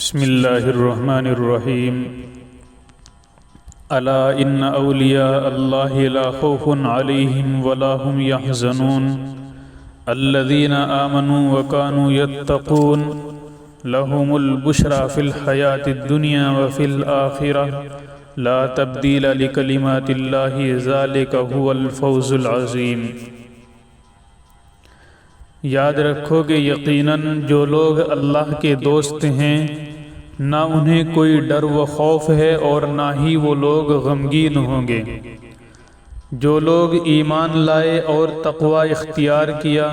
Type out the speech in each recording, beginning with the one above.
بسم اللہ الرحمن الرحیم الا ان اولیاء اللہ لا خوف علیہم ولا هم يحزنون الذین آمنوا وكانوا يتقون لهم البشرى في الحیاة الدنیا وفي الآخرة لا تبدیل لکلمات اللہ ذلک هو الفوز العظیم۔ یاد رکھو کہ یقیناً جو لوگ اللہ کے دوست ہیں نہ انہیں کوئی ڈر و خوف ہے اور نہ ہی وہ لوگ غمگین ہوں گے۔ جو لوگ ایمان لائے اور تقوی اختیار کیا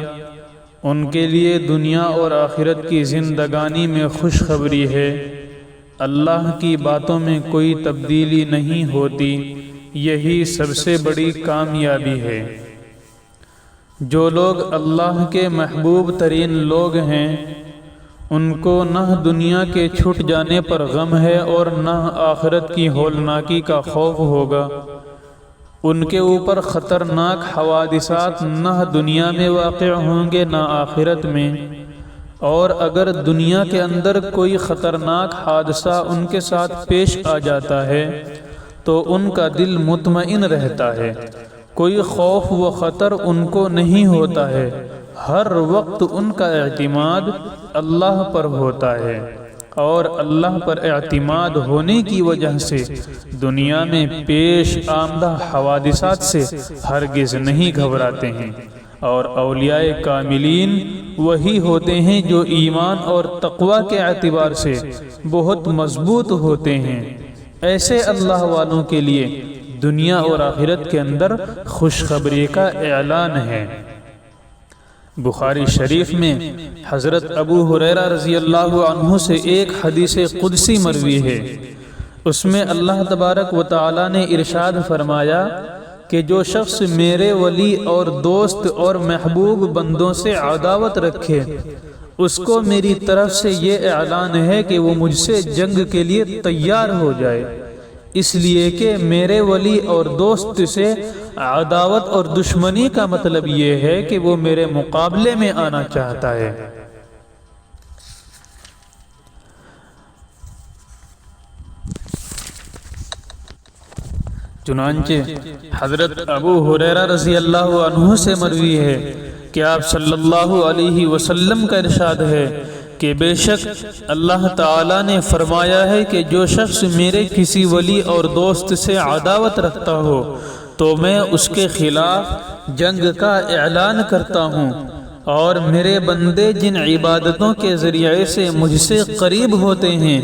ان کے لیے دنیا اور آخرت کی زندگانی میں خوشخبری ہے۔ اللہ کی باتوں میں کوئی تبدیلی نہیں ہوتی، یہی سب سے بڑی کامیابی ہے۔ جو لوگ اللہ کے محبوب ترین لوگ ہیں ان کو نہ دنیا کے چھٹ جانے پر غم ہے اور نہ آخرت کی ہولناکی کا خوف ہوگا۔ ان کے اوپر خطرناک حوادثات نہ دنیا میں واقع ہوں گے نہ آخرت میں، اور اگر دنیا کے اندر کوئی خطرناک حادثہ ان کے ساتھ پیش آ جاتا ہے تو ان کا دل مطمئن رہتا ہے، کوئی خوف و خطر ان کو نہیں ہوتا ہے، ہر وقت ان کا اعتماد اللہ پر ہوتا ہے، اور اللہ پر اعتماد ہونے کی وجہ سے دنیا میں پیش آمدہ حوادثات سے ہرگز نہیں گھبراتے ہیں۔ اور اولیاء کاملین وہی ہوتے ہیں جو ایمان اور تقوی کے اعتبار سے بہت مضبوط ہوتے ہیں۔ ایسے اللہ والوں کے لیے دنیا اور آخرت کے اندر خوشخبری کا اعلان ہے۔ بخاری شریف میں حضرت ابو ہریرہ رضی اللہ عنہ سے ایک حدیث قدسی مروی ہے، اس میں اللہ تبارک و تعالی نے ارشاد فرمایا کہ جو شخص میرے ولی اور دوست اور محبوب بندوں سے عداوت رکھے اس کو میری طرف سے یہ اعلان ہے کہ وہ مجھ سے جنگ کے لیے تیار ہو جائے، اس لیے کہ میرے ولی اور دوست سے عداوت اور دشمنی کا مطلب یہ ہے کہ وہ میرے مقابلے میں آنا چاہتا ہے۔ چنانچہ حضرت ابو ہریرہ رضی اللہ عنہ سے مروی ہے کہ آپ صلی اللہ علیہ وسلم کا ارشاد ہے کہ بے شک اللہ تعالیٰ نے فرمایا ہے کہ جو شخص میرے کسی ولی اور دوست سے عداوت رکھتا ہو تو میں اس کے خلاف جنگ کا اعلان کرتا ہوں، اور میرے بندے جن عبادتوں کے ذریعے سے مجھ سے قریب ہوتے ہیں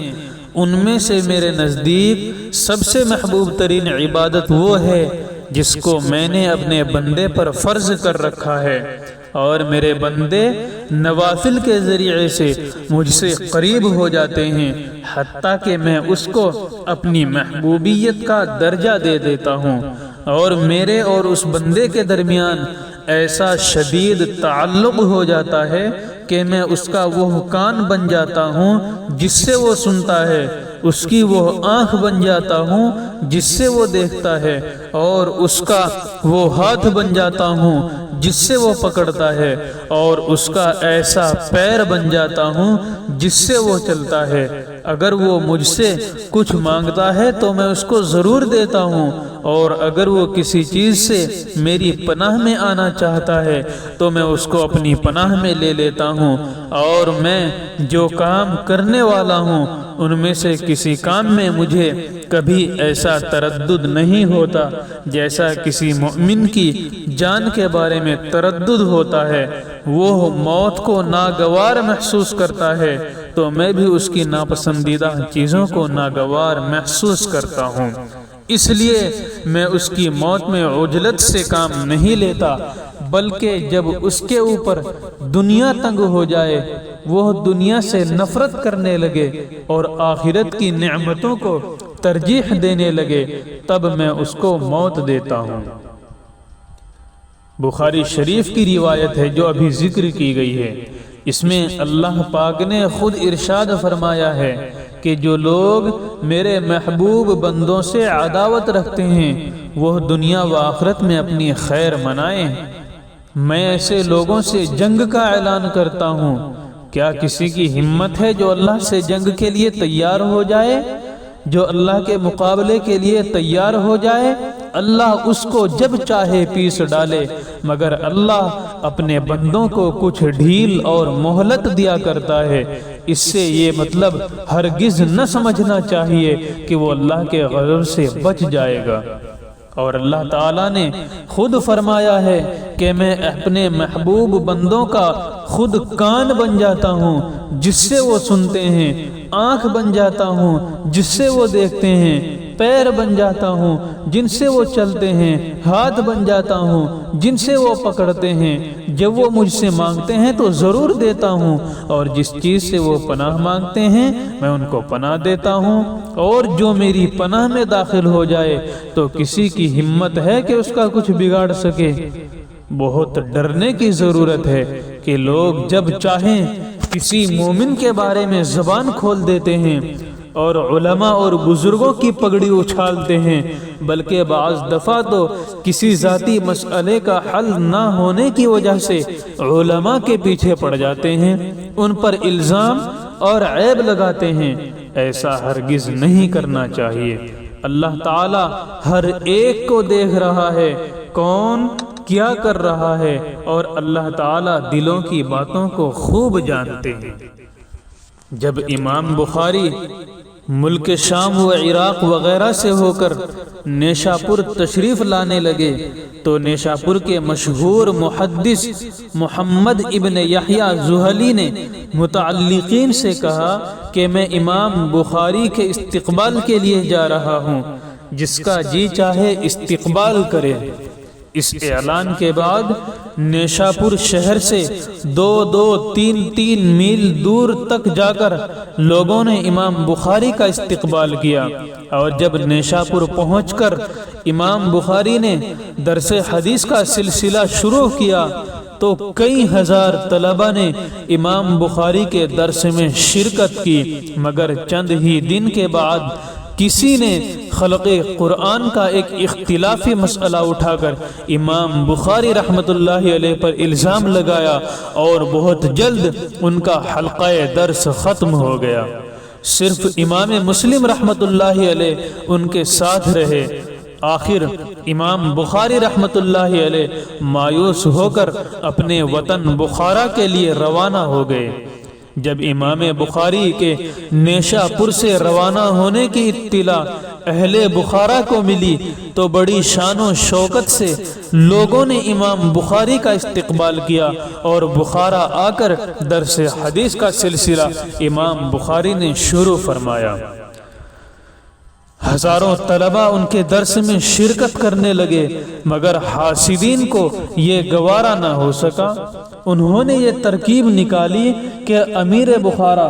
ان میں سے میرے نزدیک سب سے محبوب ترین عبادت وہ ہے جس کو میں نے اپنے بندے پر فرض کر رکھا ہے، اور میرے بندے نوافل کے ذریعے سے مجھ سے قریب ہو جاتے ہیں حتیٰ کہ میں اس کو اپنی محبوبیت کا درجہ دے دیتا ہوں، اور میرے اور اس بندے کے درمیان ایسا شدید تعلق ہو جاتا ہے کہ میں اس کا وہ کان بن جاتا ہوں جس سے وہ سنتا ہے، اس کی وہ آنکھ بن جاتا ہوں جس سے وہ دیکھتا ہے، اور اس کا وہ ہاتھ بن جاتا ہوں جس سے وہ پکڑتا ہے، اور اس کا ایسا پیر بن جاتا ہوں جس سے وہ چلتا ہے۔ اگر وہ مجھ سے کچھ مانگتا ہے تو میں اس کو ضرور دیتا ہوں، اور اگر وہ کسی چیز سے میری پناہ میں آنا چاہتا ہے تو میں اس کو اپنی پناہ میں لے لیتا ہوں، اور میں جو کام کرنے والا ہوں ان میں سے کسی کام میں مجھے کبھی ایسا تردد نہیں ہوتا جیسا کسی مومن کی جان کے بارے میں تردد ہوتا ہے۔ وہ موت کو ناگوار محسوس کرتا ہے تو میں بھی اس کی ناپسندیدہ چیزوں کو ناگوار محسوس کرتا ہوں، اس لیے میں اس کی موت میں عجلت سے کام نہیں لیتا، بلکہ جب اس کے اوپر دنیا تنگ ہو جائے، وہ دنیا سے نفرت کرنے لگے اور آخرت کی نعمتوں کو ترجیح دینے لگے، تب میں اس کو موت دیتا ہوں۔ بخاری شریف کی روایت ہے جو ابھی ذکر کی گئی ہے، اس میں اللہ پاک نے خود ارشاد فرمایا ہے کہ جو لوگ میرے محبوب بندوں سے عداوت رکھتے ہیں وہ دنیا و آخرت میں اپنی خیر منائیں۔ میں ایسے لوگوں سے جنگ کا اعلان کرتا ہوں کیا کسی کی ہمت ہے جو اللہ سے جنگ کے لیے تیار ہو جائے، جو اللہ کے مقابلے کے لیے تیار ہو جائے؟ اللہ اس کو جب چاہے پیس ڈالے، مگر اللہ اپنے بندوں کو کچھ ڈھیل اور مہلت دیا کرتا ہے۔ اس سے یہ مطلب ہرگز نہ سمجھنا چاہیے کہ وہ اللہ کے غضب سے بچ جائے گا۔ اور اللہ تعالیٰ نے خود فرمایا ہے کہ میں اپنے محبوب بندوں کا خود کان بن جاتا ہوں جس سے وہ سنتے ہیں، آنکھ بن جاتا ہوں جس سے وہ دیکھتے ہیں، پیر بن جاتا ہوں جن سے وہ چلتے ہیں، ہاتھ بن جاتا ہوں جن سے وہ پکڑتے ہیں۔ جب وہ مجھ سے مانگتے ہیں تو ضرور دیتا ہوں، اور جس چیز سے وہ پناہ مانگتے ہیں میں ان کو پناہ دیتا ہوں، اور جو میری پناہ میں داخل ہو جائے تو کسی کی ہمت ہے کہ اس کا کچھ بگاڑ سکے؟ بہت ڈرنے کی ضرورت ہے کہ لوگ جب چاہیں کسی مومن کے بارے میں زبان کھول دیتے ہیں اور علماء اور بزرگوں کی پگڑی اچھالتے ہیں، بلکہ بعض دفعہ تو کسی ذاتی مسئلے کا حل نہ ہونے کی وجہ سے علماء کے پیچھے پڑ جاتے ہیں، ان پر الزام اور عیب لگاتے ہیں۔ ایسا ہرگز نہیں کرنا چاہیے۔ اللہ تعالی ہر ایک کو دیکھ رہا ہے، کون کیا کر رہا ہے، اور اللہ تعالی دلوں کی باتوں کو خوب جانتے ہیں۔ جب امام بخاری ملک شام و عراق وغیرہ سے ہو کر نیشاپور تشریف لانے لگے تو نیشاپور کے مشہور محدث محمد ابن یحییٰ زحلی نے متعلقین سے کہا کہ میں امام بخاری کے استقبال کے لیے جا رہا ہوں، جس کا جی چاہے استقبال کرے۔ اس اعلان کے بعد نیشاپور شہر سے 2-3 میل دور تک جا کر لوگوں نے امام بخاری کا استقبال کیا، اور جب نیشاپور پہنچ کر امام بخاری نے درس حدیث کا سلسلہ شروع کیا تو کئی ہزار طلبہ نے امام بخاری کے درس میں شرکت کی، مگر چند ہی دن کے بعد کسی نے خلق قرآن کا ایک اختلافی مسئلہ اٹھا کر امام بخاری رحمت اللہ علیہ پر الزام لگایا، اور بہت جلد ان کا حلقہ درس ختم ہو گیا۔ صرف امام مسلم رحمت اللہ علیہ ان کے ساتھ رہے۔ آخر امام بخاری رحمت اللہ علیہ مایوس ہو کر اپنے وطن بخارا کے لیے روانہ ہو گئے۔ جب امام بخاری کے نیشاپور سے روانہ ہونے کی اطلاع اہل بخارا کو ملی تو بڑی شان و شوکت سے لوگوں نے امام بخاری کا استقبال کیا، اور بخارا آ کر درس حدیث کا سلسلہ امام بخاری نے شروع فرمایا۔ ہزاروں طلبہ ان کے درس میں شرکت کرنے لگے، مگر حاسدین کو یہ گوارا نہ ہو سکا۔ انہوں نے یہ ترکیب نکالی کہ امیر بخارا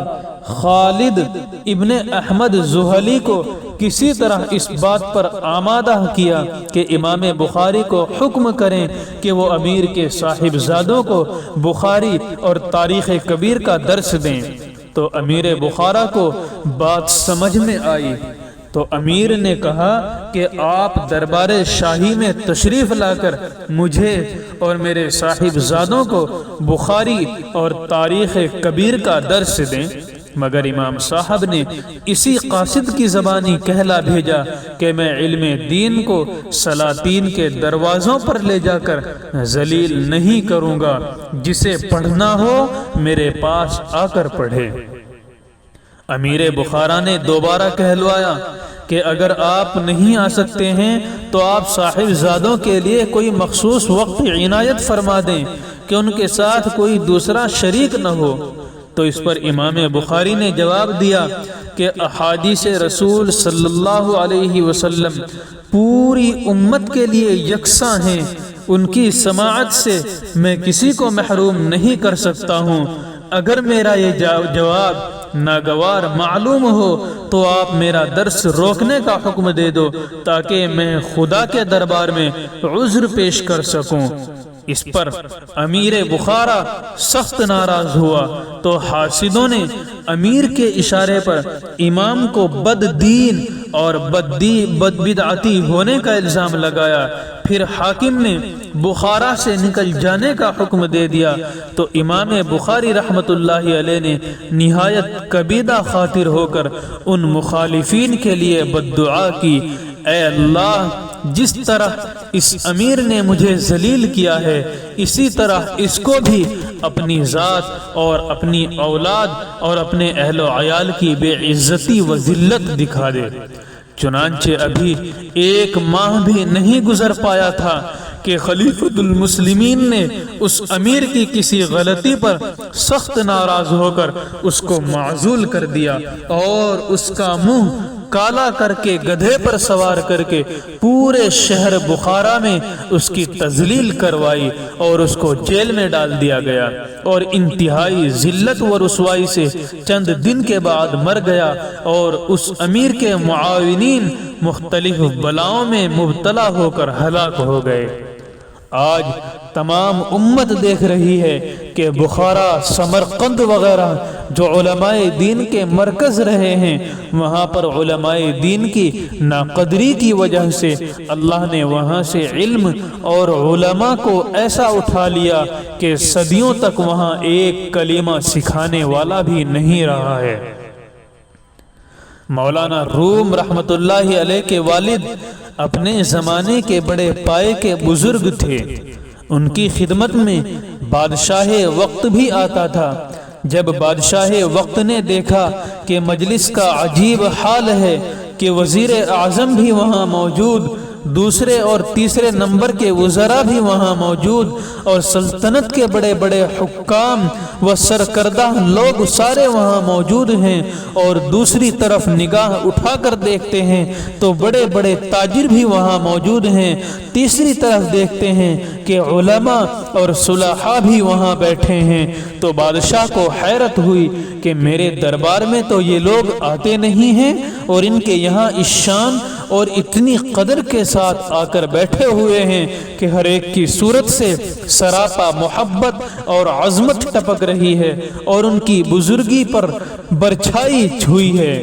خالد ابن احمد زحلی کو کسی طرح اس بات پر آمادہ کیا کہ امام بخاری کو حکم کریں کہ وہ امیر کے صاحبزادوں کو بخاری اور تاریخ کبیر کا درس دیں۔ تو امیر بخارا کو بات سمجھ میں آئی، تو امیر نے کہا کہ آپ دربار شاہی میں تشریف لا کر مجھے اور میرے صاحبزادوں کو بخاری اور تاریخ کبیر کا درس دیں۔ مگر امام صاحب نے اسی قاصد کی زبانی کہلا بھیجا کہ میں علم دین کو سلاطین کے دروازوں پر لے جا کر ذلیل نہیں کروں گا، جسے پڑھنا ہو میرے پاس آ کر پڑھے۔ امیر بخارا نے دوبارہ کہلوایا کہ اگر آپ نہیں آ سکتے ہیں تو آپ صاحبزادوں کے لیے کوئی مخصوص وقت عنایت فرما دیں کہ ان کے ساتھ کوئی دوسرا شریک نہ ہو۔ تو اس پر امام بخاری نے جواب دیا کہ احادیث رسول صلی اللہ علیہ وسلم پوری امت کے لیے یکساں ہیں، ان کی سماعت سے میں کسی کو محروم نہیں کر سکتا ہوں۔ اگر میرا یہ جواب ناگوار معلوم ہو تو آپ میرا درس روکنے کا حکم دے دو تاکہ میں خدا کے دربار میں عذر پیش کر سکوں۔ اس پر امیر بخارا سخت ناراض ہوا تو حاسدوں نے امیر کے اشارے پر امام کو بد دین اور بد بدعتی ہونے کا الزام لگایا۔ پھر حاکم نے بخارا سے نکل جانے کا حکم دے دیا تو امام بخاری رحمت اللہ علیہ نے نہایت کبیدہ خاطر ہو کر ان مخالفین کے لیے بد دعا کی، اے اللہ، جس طرح اس امیر نے مجھے ذلیل کیا ہے اسی طرح اس کو بھی اپنی ذات اور اپنی اولاد اور اپنے اہل و عیال کی بے عزتی و ذلت دکھا دے۔ چنانچہ ابھی 1 ماہ بھی نہیں گزر پایا تھا کہ خلیفۃ المسلمین نے اس امیر کی کسی غلطی پر سخت ناراض ہو کر اس کو معزول کر دیا اور اس کا منہ کالا کر کے گدھے پر سوار کر کے پورے شہر بخارا میں اس کی تذلیل کروائی اور اس کو جیل میں ڈال دیا گیا، اور انتہائی ذلت و رسوائی سے چند دن کے بعد مر گیا، اور اس امیر کے معاونین مختلف بلاؤں میں مبتلا ہو کر ہلاک ہو گئے۔ آج تمام امت دیکھ رہی ہے کہ بخارا، سمرقند وغیرہ جو علماء دین کے مرکز رہے ہیں، وہاں پر علماء دین کی ناقدری کی وجہ سے اللہ نے وہاں سے علم اور علماء کو ایسا اٹھا لیا کہ صدیوں تک وہاں ایک کلمہ سکھانے والا بھی نہیں رہا ہے۔ مولانا روم رحمت اللہ علیہ کے والد اپنے زمانے کے بڑے پائے کے بزرگ تھے، ان کی خدمت میں بادشاہ وقت بھی آتا تھا۔ جب بادشاہ وقت نے دیکھا کہ مجلس کا عجیب حال ہے کہ وزیر اعظم بھی وہاں موجود، دوسرے اور تیسرے نمبر کے وزراء بھی وہاں موجود، اور سلطنت کے بڑے بڑے حکام و سرکردہ لوگ سارے وہاں موجود ہیں، اور دوسری طرف نگاہ اٹھا کر دیکھتے ہیں تو بڑے بڑے تاجر بھی وہاں موجود ہیں، تیسری طرف دیکھتے ہیں کہ علماء اور صلحاء بھی وہاں بیٹھے ہیں، تو بادشاہ کو حیرت ہوئی کہ میرے دربار میں تو یہ لوگ آتے نہیں ہیں اور ان کے یہاں اس شان اور اتنی قدر کے ساتھ آ کر بیٹھے ہوئے ہیں کہ ہر ایک کی صورت سے سراپا محبت اور عظمت ٹپک رہی ہے اور ان کی بزرگی پر برچھائی چھوئی ہے۔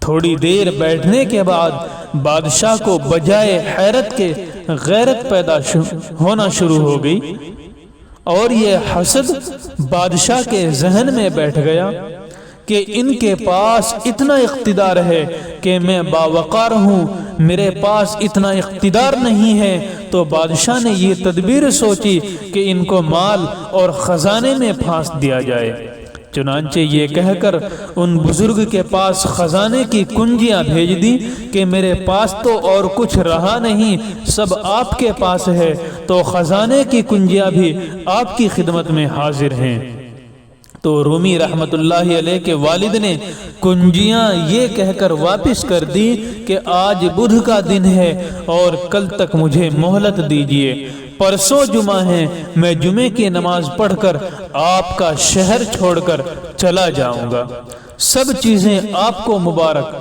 تھوڑی دیر بیٹھنے کے بعد بادشاہ کو بجائے حیرت کے غیرت پیدا ہونا شروع ہو گئی، اور یہ حسد بادشاہ کے ذہن میں بیٹھ گیا کہ ان کے پاس اتنا اقتدار ہے کہ میں باوقار ہوں، میرے پاس اتنا اقتدار نہیں ہے۔ تو بادشاہ نے یہ تدبیر سوچی کہ ان کو مال اور خزانے میں پھانس دیا جائے۔ چنانچہ یہ کہہ کر ان بزرگ کے پاس خزانے کی کنجیاں بھیج دی کہ میرے پاس تو اور کچھ رہا نہیں، سب آپ کے پاس ہے، تو خزانے کی کنجیاں بھی آپ کی خدمت میں حاضر ہیں۔ تو رومی رحمت اللہ علیہ کے والد نے کنجیاں یہ کہہ کر واپس کر دی کہ آج بدھ کا دن ہے اور کل تک مجھے مہلت دیجیے، پرسوں جمعہ ہے، میں جمعے کی نماز پڑھ کر آپ کا شہر چھوڑ کر چلا جاؤں گا، سب چیزیں آپ کو مبارک۔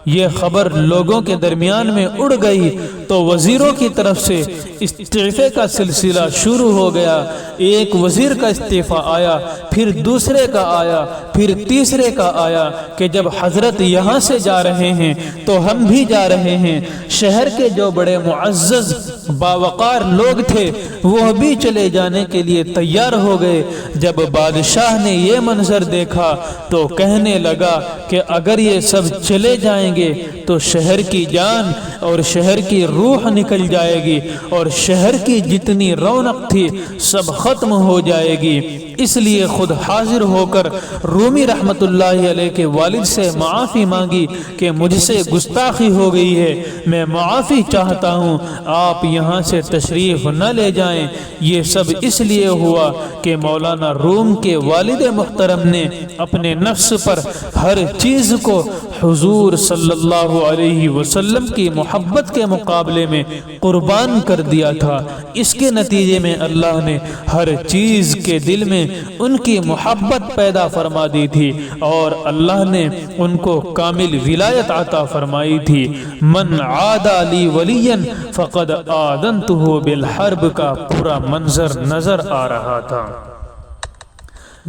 یہ خبر لوگوں کے درمیان میں اڑ گئی تو وزیروں کی طرف سے استعفے کا سلسلہ شروع ہو گیا۔ ایک وزیر کا استعفیٰ آیا، پھر دوسرے کا آیا، پھر تیسرے کا آیا کہ جب حضرت یہاں سے جا رہے ہیں تو ہم بھی جا رہے ہیں۔ شہر کے جو بڑے معزز باوقار لوگ تھے وہ بھی چلے جانے کے لیے تیار ہو گئے۔ جب بادشاہ نے یہ منظر دیکھا تو کہنے لگا کہ اگر یہ سب چلے جائیں گے تو شہر کی جان اور شہر کی روح نکل جائے گی اور شہر کی جتنی رونق تھی سب ختم ہو جائے گی۔ اس لیے خود حاضر ہو کر رومی رحمت اللہ علیہ کے والد سے معافی مانگی کہ مجھ سے گستاخی ہو گئی ہے، میں معافی چاہتا ہوں، آپ یہاں سے تشریف نہ لے جائیں۔ یہ سب اس لیے ہوا کہ مولانا روم کے والد محترم نے اپنے نفس پر ہر چیز کو حضور صلی اللہ علیہ وسلم کی محبت کے مقابلے میں قربان کر دیا تھا۔ اس کے نتیجے میں اللہ نے ہر چیز کے دل میں ان کی محبت پیدا فرما دی تھی اور اللہ نے ان کو کامل ولایت عطا فرمائی تھی۔ من عادى لی ولیا فقد آذنته بالحرب کا پورا منظر نظر آ رہا تھا۔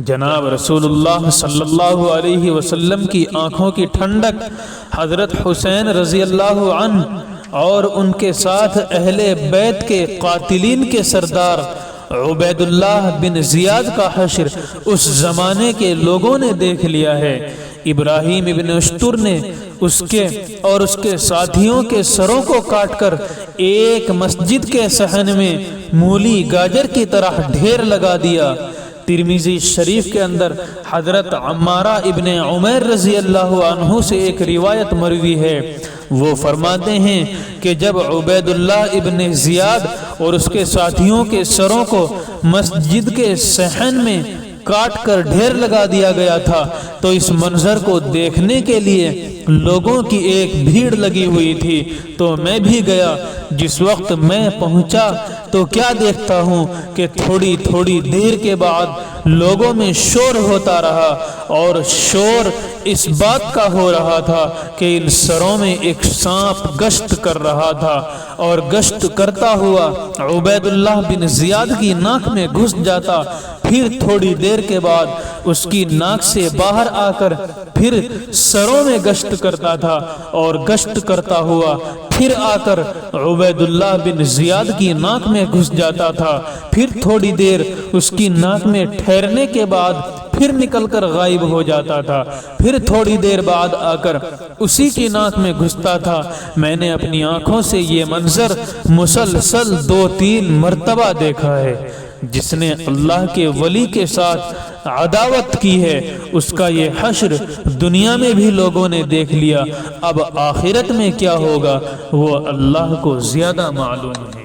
جناب رسول اللہ صلی اللہ علیہ وسلم کی آنکھوں کی ٹھنڈک حضرت حسین رضی اللہ عنہ اور ان کے ساتھ اہل بیت کے قاتلین کے سردار عبید اللہ بن زیاد کا حشر اس زمانے کے لوگوں نے دیکھ لیا ہے۔ ابراہیم ابن اشتر نے اس کے اور اس کے ساتھیوں کے سروں کو کاٹ کر ایک مسجد کے صحن میں مولی گاجر کی طرح ڈھیر لگا دیا۔ ترمذی شریف کے اندر حضرت عمارہ ابن عمیر رضی اللہ عنہ سے ایک روایت مروی ہے، وہ فرماتے ہیں کہ جب عبید اللہ ابن زیاد اور اس کے ساتھیوں کے سروں کو مسجد کے صحن میں کاٹ کر ڈھیر لگا دیا گیا تھا تو اس منظر کو دیکھنے کے لیے لوگوں کی ایک بھیڑ لگی ہوئی تھی، تو میں بھی گیا۔ جس وقت میں پہنچا تو کیا دیکھتا ہوں کہ تھوڑی تھوڑی دیر کے بعد لوگوں میں شور ہوتا رہا، اور شور اس بات کا ہو رہا تھا کہ ان سروں میں ایک سانپ گشت کر رہا تھا، اور گشت کرتا ہوا عبید اللہ بن زیاد کی ناک میں گھس جاتا، پھر تھوڑی دیر کے بعد اس کی ناک سے باہر آ کر پھر سروں میں گشت کرتا تھا، اور گشت کرتا ہوا پھر آ کر عبید اللہ بن زیاد کی ناک میں گھس جاتا تھا، پھر تھوڑی دیر اس کی ناک میں ٹھہرنے کے بعد پھر نکل کر غائب ہو جاتا تھا، پھر تھوڑی دیر بعد آ کر اسی کی ناک میں گھستا تھا۔ میں نے اپنی آنکھوں سے یہ منظر مسلسل 2-3 مرتبہ دیکھا ہے۔ جس نے اللہ کے ولی کے ساتھ عداوت کی ہے اس کا یہ حشر دنیا میں بھی لوگوں نے دیکھ لیا، اب آخرت میں کیا ہوگا وہ اللہ کو زیادہ معلوم ہے۔